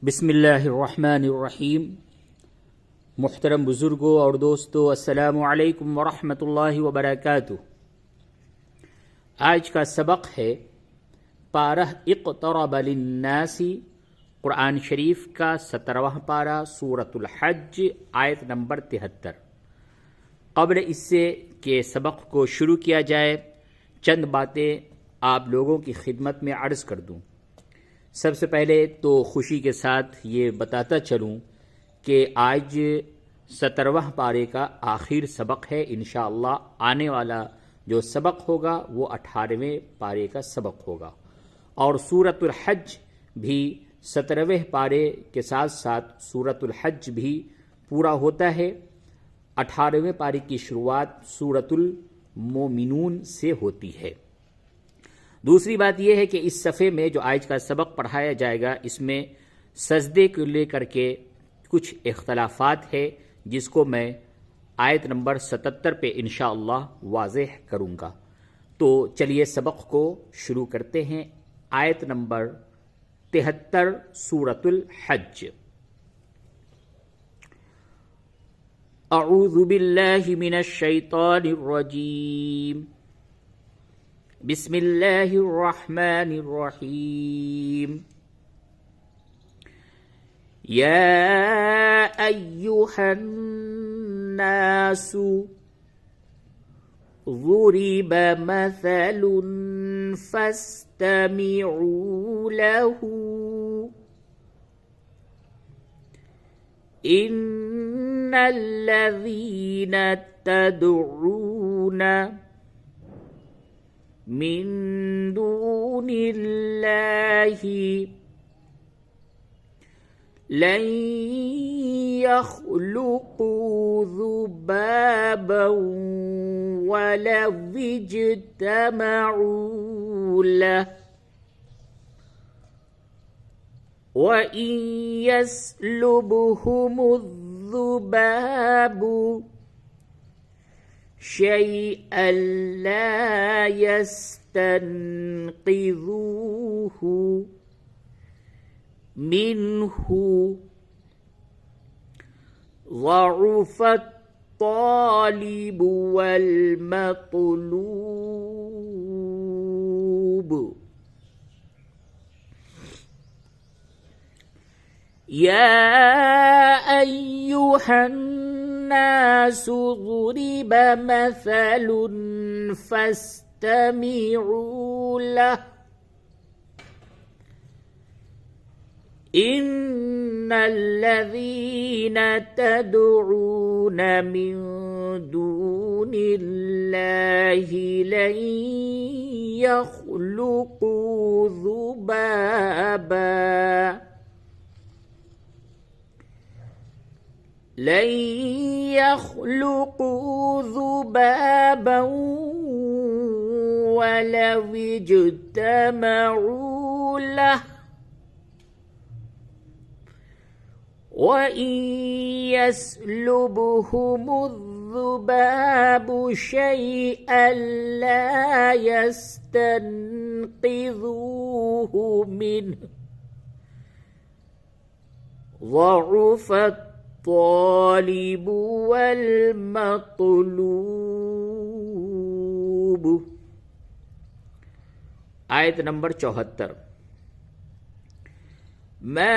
बिस्मिल्लाहिर्रहमानिर्रहीम। मुहतरम बुज़ुर्गों और दोस्तों, अस्सलामु अलैकुम वरहमतुल्लाहि वबरकातुहू। आज का सबक है पारह इक़्तरब लिन्नासी, कुरान शरीफ का 17वां पारा, सूरतुल हज, आयत नंबर 73। क़ब्ल इससे के सबक को शुरू किया जाए, चंद बातें आप लोगों की खिदमत में अर्ज़ कर दूँ। सबसे पहले तो खुशी के साथ ये बताता चलूँ कि आज 17वां पारे का आखिर सबक है। इंशाअल्लाह आने वाला जो सबक होगा वो 18वें पारे का सबक होगा और सूरतुल हज भी 17वें पारे के साथ साथ सूरतुल हज भी पूरा होता है। 18वें पारे की शुरुआत सूरतुल मोमिनून से होती है। दूसरी बात यह है कि इस सफ़े में जो आज का सबक पढ़ाया जाएगा, इसमें सजदे को लेकर के कुछ इख्तलाफात है, जिसको मैं आयत नंबर 77 पे इंशाअल्लाह वाज़ेह करूँगा। तो चलिए सबक को शुरू करते हैं। आयत नंबर 73 सूरतुल हज। अऊज़ु बिल्लाहि मिनश शैतानिर रजीम। बिस्मिल्लाहिर्रहमानिर्रहीम। या अय्युहन्नासु ज़ुरिब मसलुन फस्तमिऊ लहू इन्नल्लज़ीन तदऊन मिन दूनिल्लाहि लन यख़्लुक़ू ज़ुबाबन वलव इज्तमऊ लहु व इन यस्लुबहुमुज़्ज़ुबाबु शैअन ला यस्तन्क़िज़ूहु मिन्हु ज़अफ़त तालिबु वल मतलूब। या अय्युहन्नासु ज़ुरिब मसलुन फस्तमिऊ लहु इन्नल्लज़ीन तदऊन मिन दूनिल्लाहि लन यख़्लुक़ू ज़ुबाबा लन यख़्लुक़ू ज़ुबाबन वलव इज्तमऊ लहु व इन यस्लुबहुमुज़्ज़ुबाबु शैअन ला यस्तन्क़िज़ूहु मिन्हु ज़अफ़त तालिबु वल मतलूब। आयत नंबर 74। मा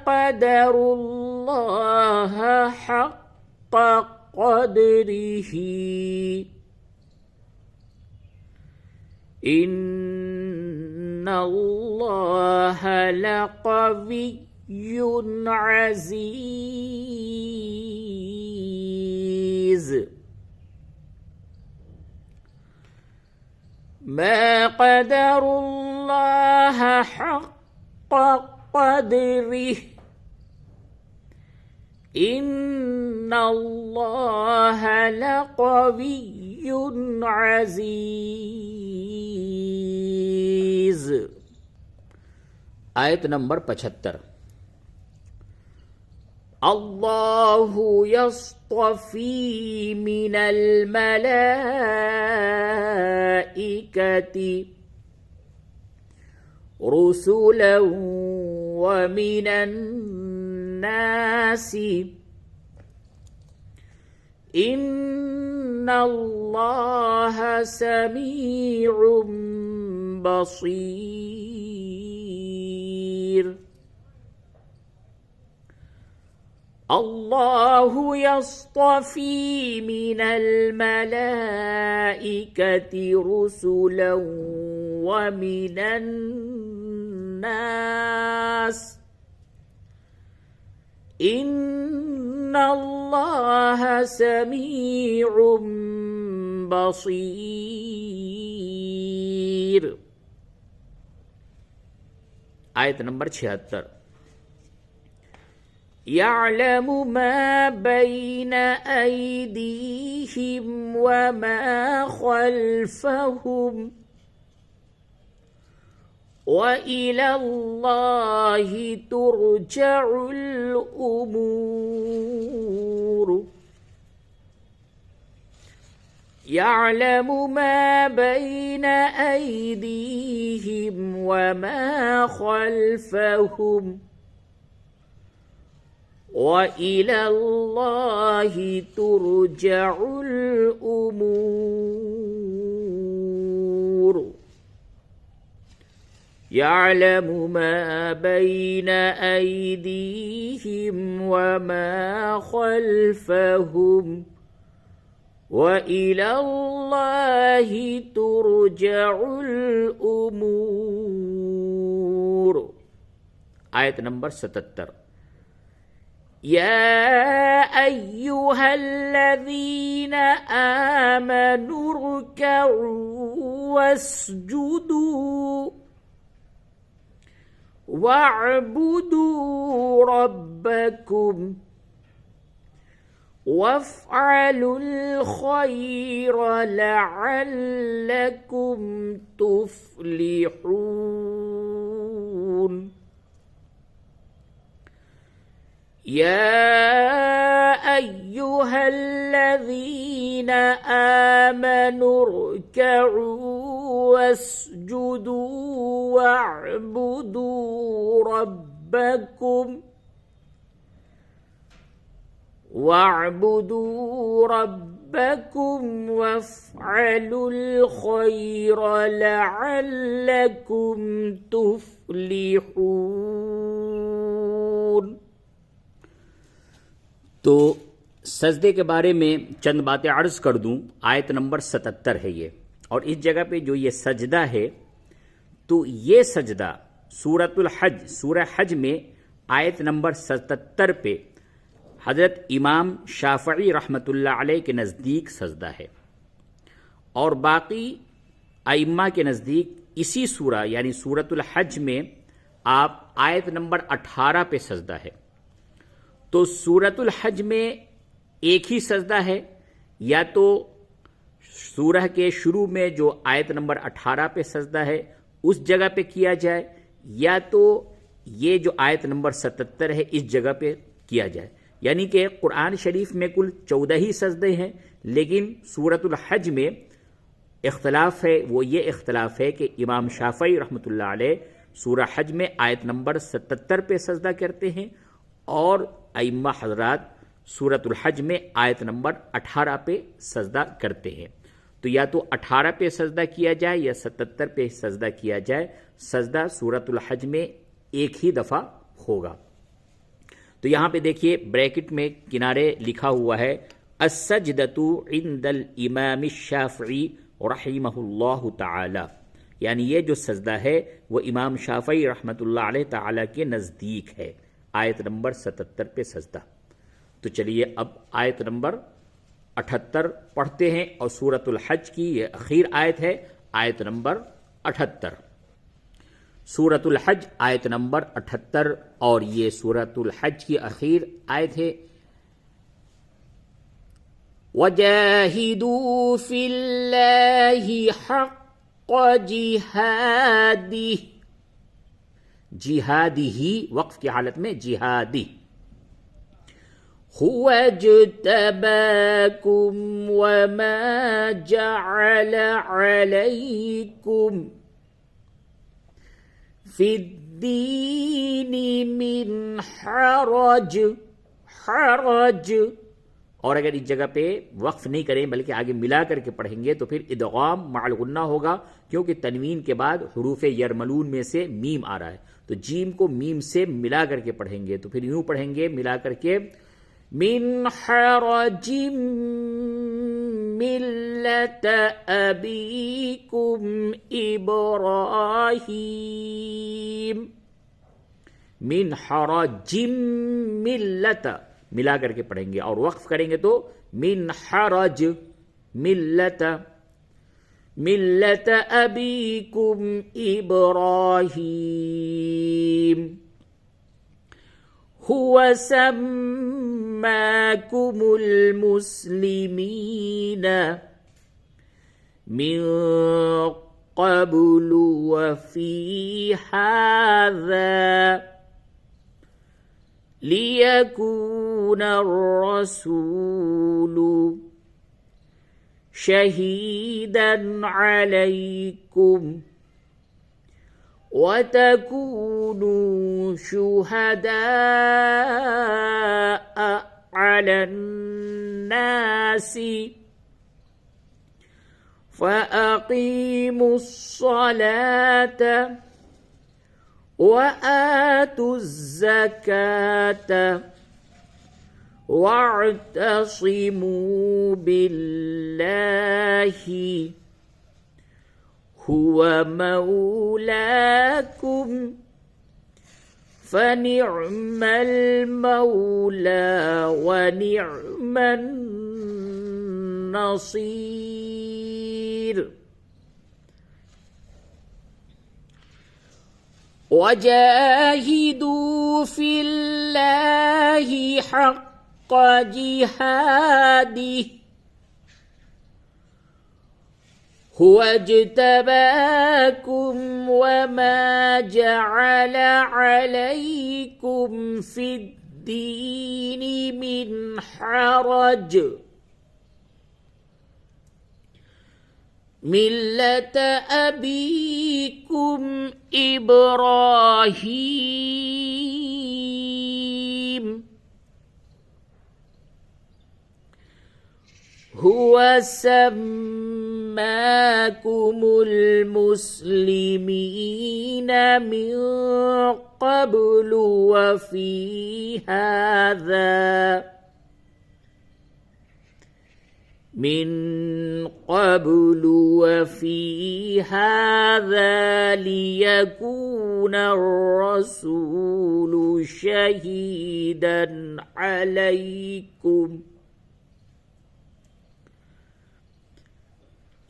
क़दरुल्लाह हक़्क़ क़द्रिही इन्नल्लाह लक़विय्युन अज़ीज़। मा क़दरुल्लाह हक़्क़ क़द्रिही इन्नल्लाह लक़विय्युन अज़ीज़। आयत नंबर 75। अल्लाहु यस्तफ़ी मिनल मलाइकति रुसुलन ومن الناس إن الله سميع بصير الله يصطفي من الملائكة رسلا ومن الناس إن الله سميع بصير. آیت نمبر 76. يعلم ما بين أيديهم وما خلفهم وإلى الله ترجع الأمور. يعلم ما بين أيديهم وما خلفهم وإلى الله ترجع الأمور. يعلم ما بين أيديهم وما خلفهم وإلى الله ترجع الأمور. آیت نمبر 77. يا أيها الذين آمنوا اركعوا واسجدوا واعبدوا ربكم وافعلوا الخير لعلكم تفلحون. يا أيها الذين آمنوا اركعوا واسجدوا واعبدوا ربكم وافعلوا الخير لعلكم تفلحون. تو سجدے کے بارے میں چند باتیں عرض کر دوں. آیت نمبر 77 ہے یہ، اور اس جگہ پہ جو یہ سجدہ ہے تو یہ سجدہ سورۃ الحج، سورہ حج میں آیت نمبر 77 پہ حضرت امام شافعی رحمۃ اللہ علیہ کے نزدیک سجدہ ہے، اور باقی ائمہ کے نزدیک اسی سورہ یعنی سورۃ الحج میں آپ آیت نمبر 18 پہ سجدہ ہے. تو سورۃ الحج میں ایک ہی سجدہ ہے، یا تو سورہ کے شروع میں جو آیت نمبر 18 پہ سجدہ ہے اس جگہ پہ کیا جائے، یا تو یہ جو آیت نمبر 77 ہے اس جگہ پہ کیا جائے. یعنی کہ قرآن شریف میں کل 14 ہی سجدے ہیں، لیکن سورۃ الحج میں اختلاف ہے. وہ یہ اختلاف ہے کہ امام شافعی رحمۃ اللہ علیہ سورہ حج میں آیت نمبر 77 پہ سجدہ کرتے ہیں، اور ائمہ حضرات سورۃ الحج میں آیت نمبر 18 پہ سجدہ کرتے ہیں. تو یا تو 18 پہ سجدہ کیا جائے یا 77 پہ سجدہ کیا جائے. سجدہ سورۃ الحج میں ایک ہی دفعہ ہوگا. تو یہاں پہ دیکھیے بریکٹ میں کنارے لکھا ہوا ہے السجدۃ عند الامام الشافعی رحمہ اللہ تعالی، یعنی یہ جو سجدہ ہے وہ امام شافعی رحمۃ اللہ علیہ تعالی کے نزدیک ہے. آیت نمبر 77 پہ سجدہ. تو چلیے اب آیت نمبر 78 پڑھتے ہیں، اور سورۃ الحج کی یہ اخیر آیت ہے، آیت نمبر 78. سورۃ الحج آیت نمبر 78، اور یہ سورۃ الحج کی اخیر آیت ہے. وَجَاهِدُوا فِي اللَّهِ حَقَّ جِهَادِهِ، جہادی وقف کی حالت میں جہادی. هُوَ اجْتَبَاكُمْ وَمَا جَعَلَ عَلَيْكُمْ फिद्दीनी मिन हरज, हरज। और अगर इस जगह पे वक्फ नहीं करें बल्कि आगे मिला करके पढ़ेंगे तो फिर इदगाम मअल गुन्ना होगा, क्योंकि तनवीन के बाद हुरूफ यरमलून में से मीम आ रहा है, तो जीम को मीम से मिला करके पढ़ेंगे। तो फिर यूं पढ़ेंगे मिला करके, मिन हरजिम मिल्लत अबीकुम इब्राहीम। मिन हरजिम मिल्लत मिला करके पढ़ेंगे, और वक्फ करेंगे तो मिन हरज मिल्लत, मिल्लत अबीकुम इब्राहीम हुवा सम्माकुमुल मुस्लिमीन मिन क़ब्लु व फ़ी हाज़ा लियकून अर्रसूलु शहीदन अलैकुम व तकूनू शुहदाअ अलन नासी फ़अक़ीमुस सलात वआतुज़ ज़कात वअतसिमू बिल्लाहि हुवा मौलाकुम फनिअमल मौला व निअमन नसीर। वजाहिदू फिल्लाहि हक़्क़ जिहादिह हुवा इज्तबाकुम वमा जअल अलैकुम फिद्दीनि मिन हरज मिल्लत अबीकुम इब्राहीम हुवा सम्माकुमुल मुस्लिमीन मिन क़ब्लु व फ़ी हाज़ा मिन क़ब्लु व फ़ी हाज़ा लियकून अर्रसूलु शहीदन अलैकुम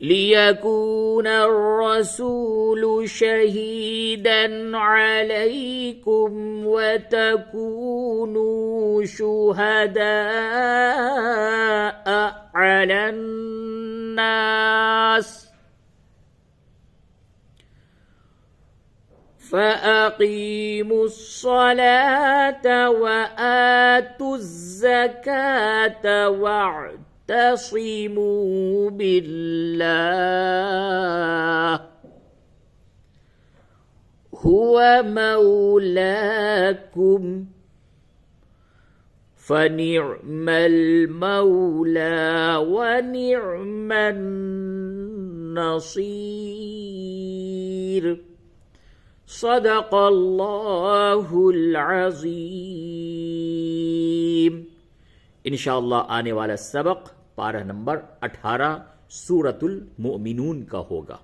लियकून अर्रसूलु शहीदन अलैकुम व तकूनू शुहदाअ अलन नास फ़अक़ीमुस सलात वआतुज़ ज़कात वअतसिमू बिल्लाह हुवा मौलाकुम फनिअमल मौला व निअमन नसीर। सदक़ल्लाहुल अज़ीम। इंशाअल्लाह आने वाला सबक पारा नंबर 18 सूरतुल मुमिनून का होगा।